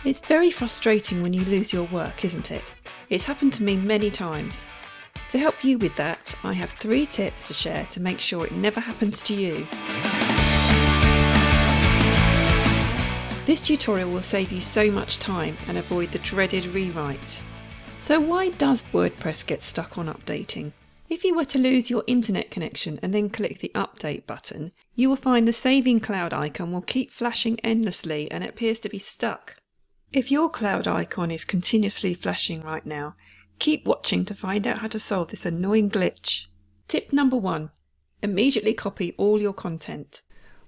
It's very frustrating when you lose your work, isn't it? It's happened to me many times. To help you with that, I have 3 tips to share to make sure it never happens to you. This tutorial will save you so much time and avoid the dreaded rewrite. So why does WordPress get stuck on updating? If you were to lose your internet connection and then click the update button, you will find the saving cloud icon will keep flashing endlessly and it appears to be stuck. If your cloud icon is continuously flashing right now, keep watching to find out how to solve this annoying glitch. Tip number 1. Immediately copy all your content.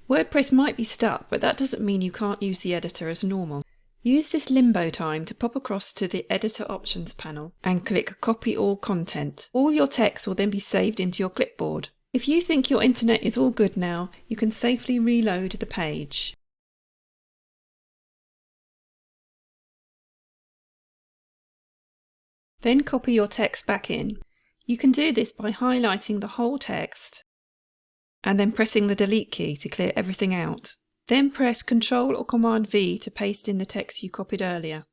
WordPress might be stuck, but that doesn't mean you can't use the editor as normal. Use this limbo time to pop across to the Editor Options panel and click Copy All Content. All your text will then be saved into your clipboard. If you think your internet is all good now, you can safely reload the page. Then copy your text back in. You can do this by highlighting the whole text and then pressing the delete key to clear everything out. Then press Ctrl or Command V to paste in the text you copied earlier.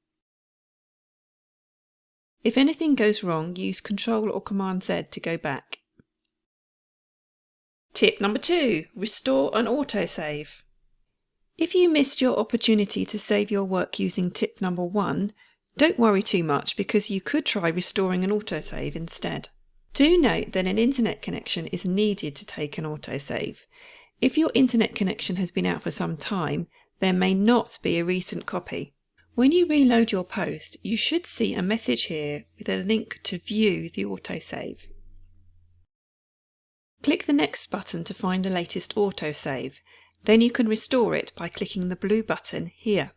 If anything goes wrong, use Ctrl or Command Z to go back. Tip number 2. Restore and autosave. If you missed your opportunity to save your work using tip number 1, don't worry too much because you could try restoring an autosave instead. Do note that an internet connection is needed to take an autosave. If your internet connection has been out for some time, there may not be a recent copy. When you reload your post, you should see a message here with a link to view the autosave. Click the next button to find the latest autosave. Then you can restore it by clicking the blue button here.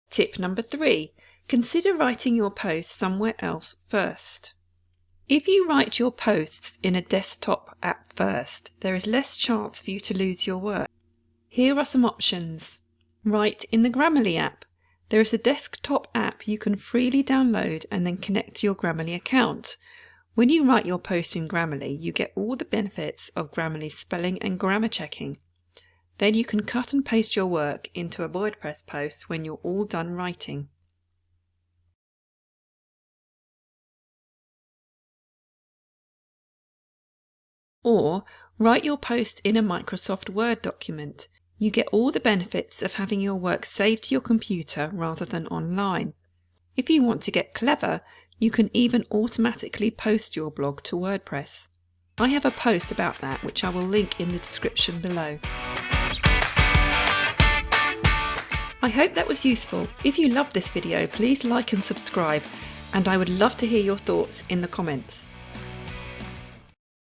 Tip number 3. Consider writing your post somewhere else first. If you write your posts in a desktop app first, there is less chance for you to lose your work. Here are some options. Write in the Grammarly app. There is a desktop app you can freely download and then connect to your Grammarly account. When you write your post in Grammarly, you get all the benefits of Grammarly spelling and grammar checking. Then you can cut and paste your work into a WordPress post when you're all done writing. Or write your post in a Microsoft Word document. You get all the benefits of having your work saved to your computer rather than online. If you want to get clever, you can even automatically post your blog to WordPress. I have a post about that which I will link in the description below. I hope that was useful. If you loved this video, please like and subscribe, and I would love to hear your thoughts in the comments.